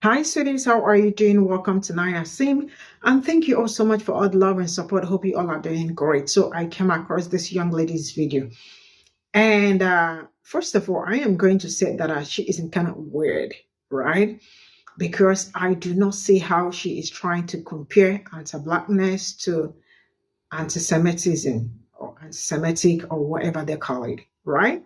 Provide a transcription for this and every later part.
Hi, sweeties. How are you doing? Welcome to Naya Sim. And thank you all so much for all the love and support. Hope you all are doing great. So I came across this young lady's video. And first of all, I am going to say that she isn't kind of weird, right? Because I do not see how she is trying to compare anti-Blackness to anti-Semitism or anti-Semitic or whatever they call it, right?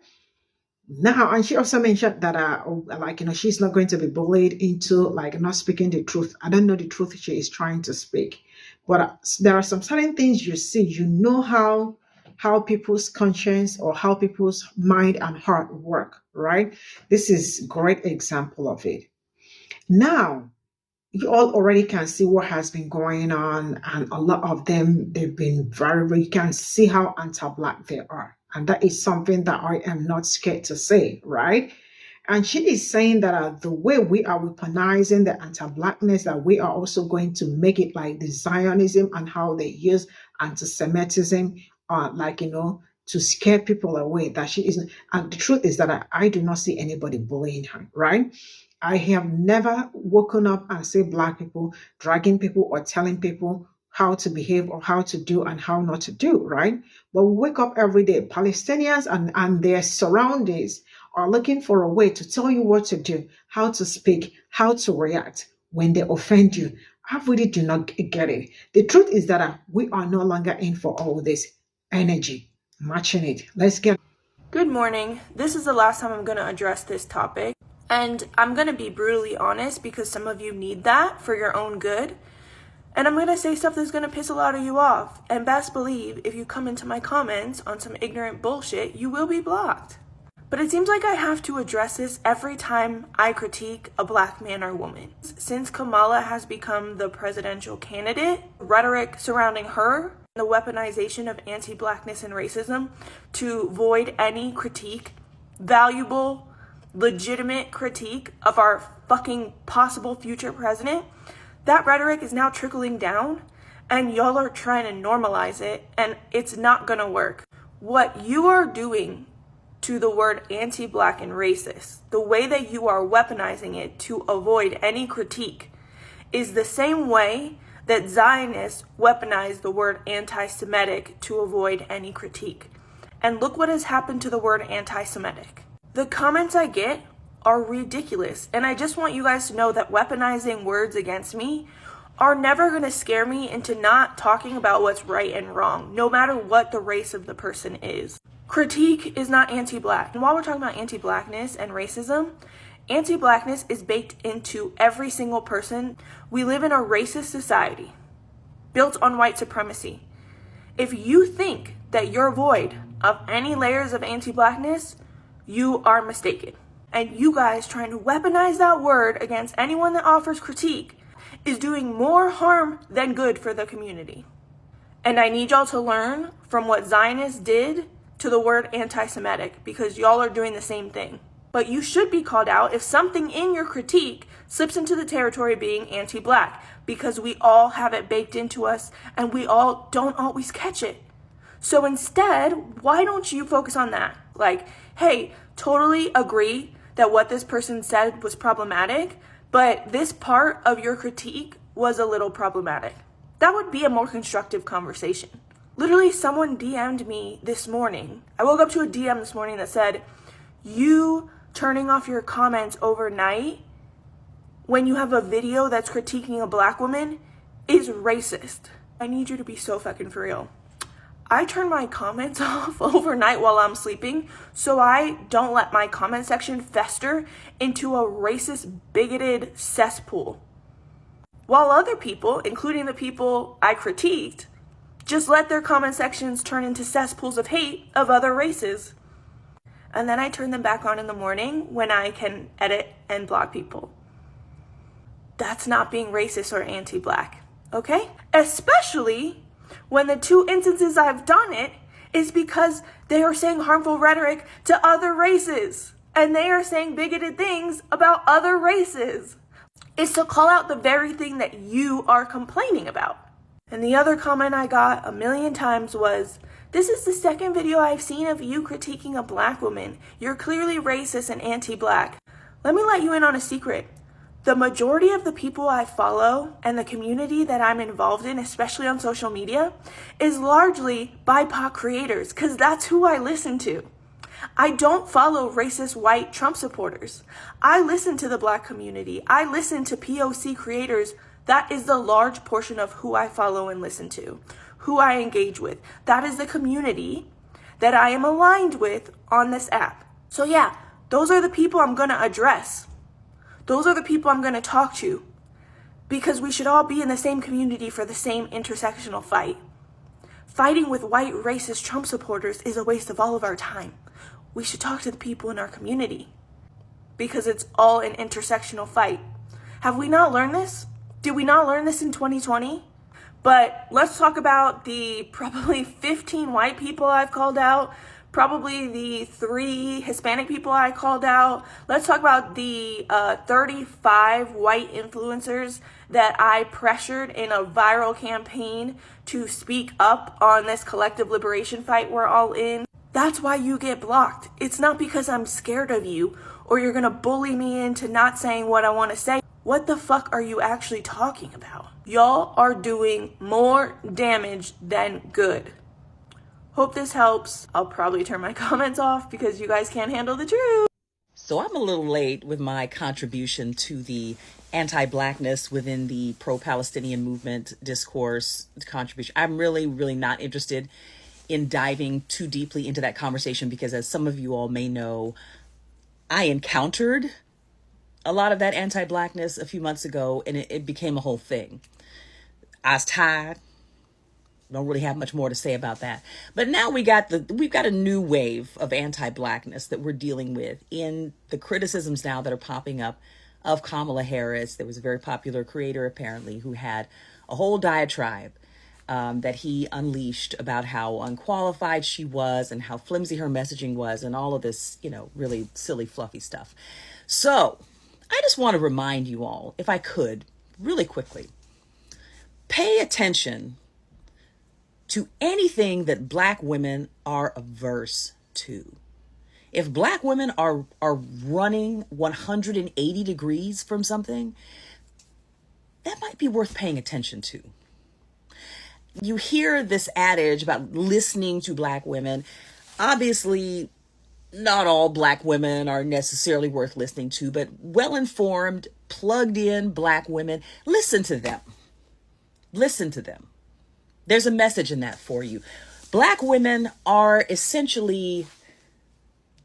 Now, and she also mentioned that, she's not going to be bullied into like not speaking the truth. I don't know the truth she is trying to speak, but there are some certain things you see. You know how people's conscience or how people's mind and heart work, right? This is great example of it. Now, you all already can see what has been going on, and a lot of them they've been very. You can see how anti-black they are. And that is something that I am not scared to say, right? And she is saying that the way we are weaponizing the anti-blackness, that we are also going to make it like the Zionism and how they use anti-Semitism, to scare people away. That she isn't. And the truth is that I do not see anybody bullying her, right? I have never woken up and said black people, dragging people or telling people how to behave or how to do and how not to do, right? But we wake up every day. Palestinians and their surroundings are looking for a way to tell you what to do, how to speak, how to react when they offend you. I really do not get it. The truth is that we are no longer in for all this energy, matching it. Let's get. Good morning. This is the last time I'm going to address this topic. And I'm going to be brutally honest because some of you need that for your own good. And I'm going to say stuff that's going to piss a lot of you off. And best believe, if you come into my comments on some ignorant bullshit, you will be blocked. But it seems like I have to address this every time I critique a black man or woman. Since Kamala has become the presidential candidate, rhetoric surrounding her, the weaponization of anti-blackness and racism to void any critique, valuable, legitimate critique of our fucking possible future president, that rhetoric is now trickling down and y'all are trying to normalize it, and it's not gonna work. What you are doing to the word anti-black and racist, the way that you are weaponizing it to avoid any critique, is the same way that Zionists weaponize the word anti-Semitic to avoid any critique. And look what has happened to the word anti-Semitic. The comments I get are ridiculous, and I just want you guys to know that weaponizing words against me are never going to scare me into not talking about what's right and wrong, no matter what the race of the person is. Critique is not anti-black. And while we're talking about anti-blackness and racism, anti-blackness is baked into every single person. We live in a racist society built on white supremacy. If you think that you're void of any layers of anti-blackness, you are mistaken. And you guys trying to weaponize that word against anyone that offers critique is doing more harm than good for the community. And I need y'all to learn from what Zionists did to the word anti-Semitic, because y'all are doing the same thing. But you should be called out if something in your critique slips into the territory of being anti-black, because we all have it baked into us and we all don't always catch it. So instead, why don't you focus on that? Like, hey, totally agree that what this person said was problematic, but this part of your critique was a little problematic. That would be a more constructive conversation. Literally, someone DM'd me this morning. I woke up to a DM this morning that said, you turning off your comments overnight when you have a video that's critiquing a black woman is racist. I need you to be so fucking for real. I turn my comments off overnight while I'm sleeping so I don't let my comment section fester into a racist, bigoted cesspool. While other people, including the people I critiqued, just let their comment sections turn into cesspools of hate of other races. And then I turn them back on in the morning when I can edit and block people. That's not being racist or anti-black, okay? Especially when the two instances I've done it is because they are saying harmful rhetoric to other races and they are saying bigoted things about other races. It's to call out the very thing that you are complaining about. And the other comment I got a million times was, this is the second video I've seen of you critiquing a black woman. You're clearly racist and anti-black. Let me let you in on a secret. The majority of the people I follow and the community that I'm involved in, especially on social media, is largely BIPOC creators, because that's who I listen to. I don't follow racist white Trump supporters. I listen to the Black community. I listen to POC creators. That is the large portion of who I follow and listen to, who I engage with. That is the community that I am aligned with on this app. So yeah, those are the people I'm going to address. Those are the people I'm going to talk to, because we should all be in the same community for the same intersectional fight. Fighting with white racist Trump supporters is a waste of all of our time. We should talk to the people in our community, because it's all an intersectional fight. Have we not learned this? Did we not learn this in 2020? But let's talk about the probably 15 white people I've called out, probably the 3 Hispanic people I called out. Let's talk about the 35 white influencers that I pressured in a viral campaign to speak up on this collective liberation fight we're all in. That's why you get blocked. It's not because I'm scared of you or you're gonna bully me into not saying what I wanna say. What the fuck are you actually talking about? Y'all are doing more damage than good. Hope this helps. I'll probably turn my comments off because you guys can't handle the truth. So I'm a little late with my contribution to the anti-Blackness within the pro-Palestinian movement discourse contribution. I'm really, really not interested in diving too deeply into that conversation because, as some of you all may know, I encountered a lot of that anti-Blackness a few months ago, and it became a whole thing. I was tired. Don't really have much more to say about that. But now we've got a new wave of anti-Blackness that we're dealing with in the criticisms now that are popping up of Kamala Harris. There was a very popular creator, apparently, who had a whole diatribe that he unleashed about how unqualified she was and how flimsy her messaging was and all of this, really silly, fluffy stuff. So I just want to remind you all, if I could, really quickly, pay attention to anything that Black women are averse to. If Black women are running 180 degrees from something, that might be worth paying attention to. You hear this adage about listening to Black women. Obviously, not all Black women are necessarily worth listening to, but well-informed, plugged-in Black women, listen to them. Listen to them. There's a message in that for you. Black women are essentially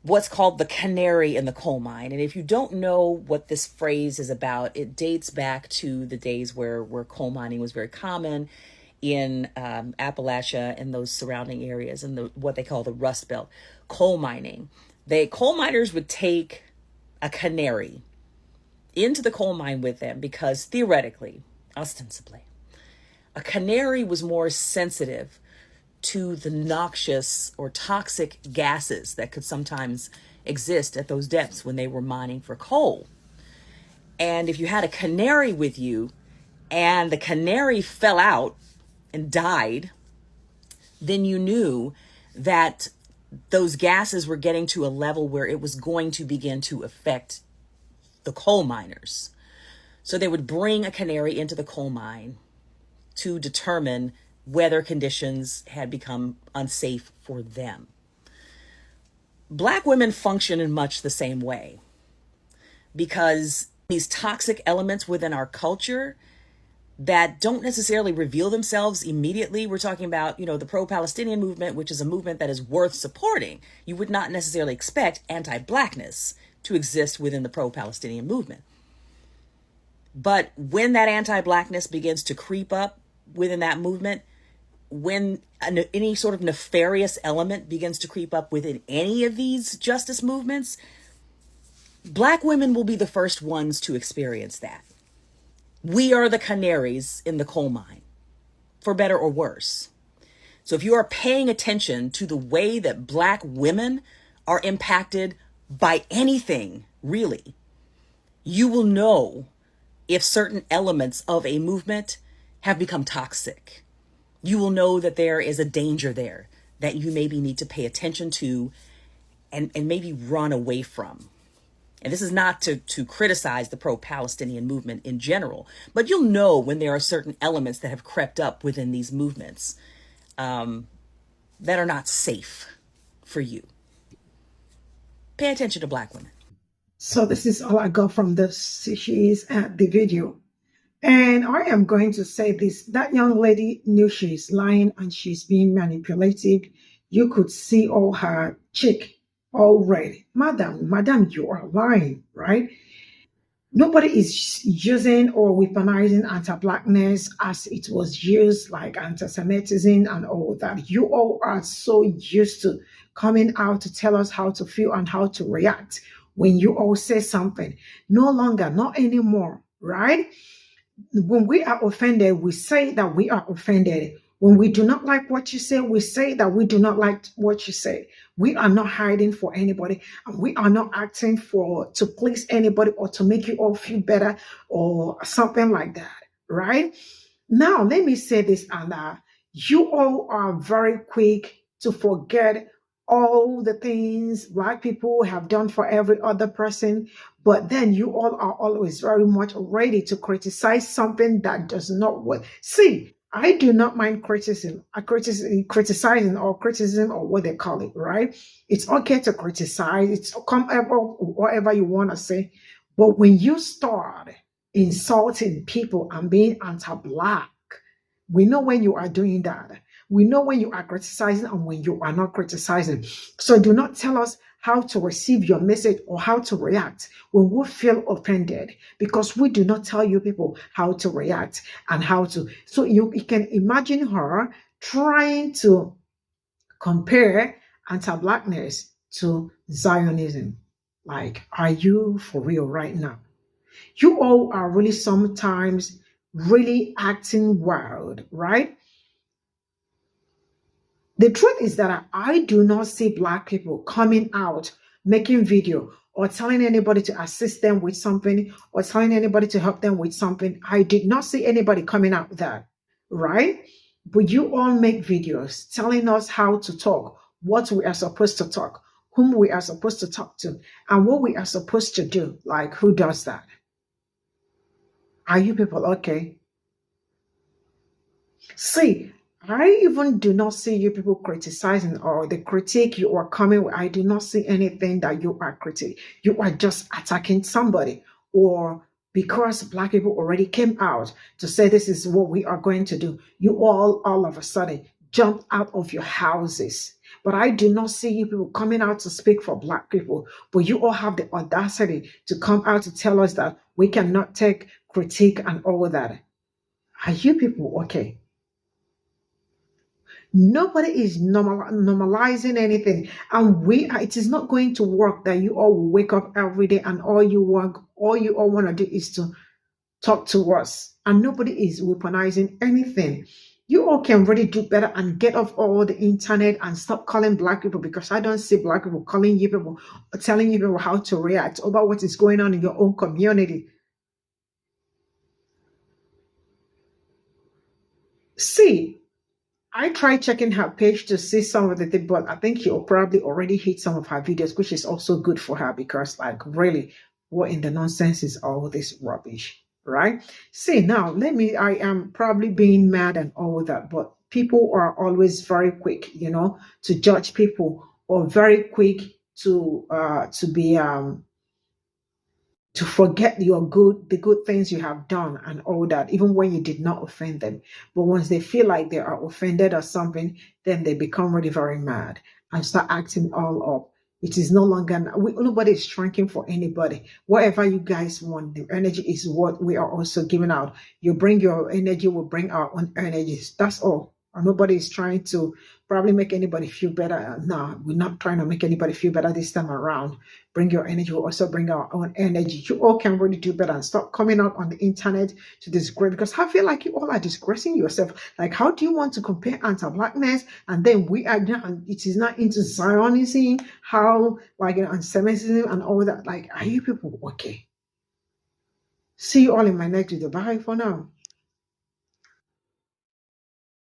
what's called the canary in the coal mine. And if you don't know what this phrase is about, it dates back to the days where coal mining was very common in Appalachia and those surrounding areas, and what they call the Rust Belt. Coal mining. Coal miners would take a canary into the coal mine with them because theoretically, ostensibly, a canary was more sensitive to the noxious or toxic gases that could sometimes exist at those depths when they were mining for coal. And if you had a canary with you and the canary fell out and died, then you knew that those gases were getting to a level where it was going to begin to affect the coal miners. So they would bring a canary into the coal mine to determine whether conditions had become unsafe for them. Black women function in much the same way, because these toxic elements within our culture that don't necessarily reveal themselves immediately. We're talking about, the pro-Palestinian movement, which is a movement that is worth supporting. You would not necessarily expect anti-Blackness to exist within the pro-Palestinian movement. But when that anti-Blackness begins to creep up within that movement, when any sort of nefarious element begins to creep up within any of these justice movements, Black women will be the first ones to experience that. We are the canaries in the coal mine, for better or worse. So if you are paying attention to the way that Black women are impacted by anything, really, you will know if certain elements of a movement have become toxic. You will know that there is a danger there that you maybe need to pay attention to and maybe run away from. And this is not to criticize the pro-Palestinian movement in general, but you'll know when there are certain elements that have crept up within these movements that are not safe for you. Pay attention to Black women. So this is all I got from the she's at the video. And I am going to say this, that young lady knew she's lying and she's being manipulative. You could see all her cheek already. Madam, you are lying, right? Nobody is using or weaponizing anti-Blackness as it was used, like anti-Semitism and all that. You all are so used to coming out to tell us how to feel and how to react when you all say something. No longer, not anymore, right? When we are offended, we say that we are offended. When we do not like what you say, we say that we do not like what you say. We are not hiding for anybody, and we are not acting to please anybody or to make you all feel better or something like that, right? Now, let me say this, Anna. You all are very quick to forget all the things Black people have done for every other person, but then you all are always very much ready to criticize something that does not work. See, I do not mind criticizing or criticism or what they call it, right? It's okay to criticize. It's whatever you want to say. But when you start insulting people and being anti-Black, we know when you are doing that. We know when you are criticizing and when you are not criticizing. So do not tell us how to receive your message or how to react when we feel offended, because we do not tell you people how to react and how to. So you can imagine her trying to compare anti-Blackness to Zionism. Like, are you for real right now? You all are really sometimes really acting wild, right? The truth is that I do not see Black people coming out, making video or telling anybody to assist them with something or telling anybody to help them with something. I did not see anybody coming out with that, right? But you all make videos telling us how to talk, what we are supposed to talk, whom we are supposed to talk to, and what we are supposed to do. Like, who does that? Are you people okay? See, I even do not see you people criticizing or the critique you are coming with. I do not see anything that you are critiquing. You are just attacking somebody, or because Black people already came out to say this is what we are going to do, you all of a sudden jump out of your houses. But I do not see you people coming out to speak for Black people. But you all have the audacity to come out to tell us that we cannot take critique and all that. Are you people okay? Nobody is normalizing anything, and it is not going to work that you all will wake up every day and all you all want to do is to talk to us, and nobody is weaponizing anything. You all can really do better and get off all the internet and stop calling Black people, because I don't see Black people calling you people or telling you people how to react about what is going on in your own community. See, I tried checking her page to see some of the things, but I think you'll probably already hit some of her videos, which is also good for her, because like, really, what in the nonsense is all this rubbish, right? See, now I am probably being mad and all that, but people are always very quick, to judge people, or very quick to forget the good things you have done and all that, even when you did not offend them. But once they feel like they are offended or something, then they become really very mad and start acting all up. It is no longer, nobody is shrinking for anybody. Whatever you guys want, the energy is what we are also giving out. You bring your energy, we'll bring our own energies. That's all. And nobody is trying to probably make anybody feel better. No, we're not trying to make anybody feel better this time around. Bring your energy. We'll also bring our own energy. You all can really do better and stop coming out on the internet to disgrace, because I feel like you all are disgracing yourself. Like, how do you want to compare anti-Blackness and then we are not, it is not into Zionism, how like anti-Semitism and all that? Like, are you people okay? See you all in my next video. Bye for now.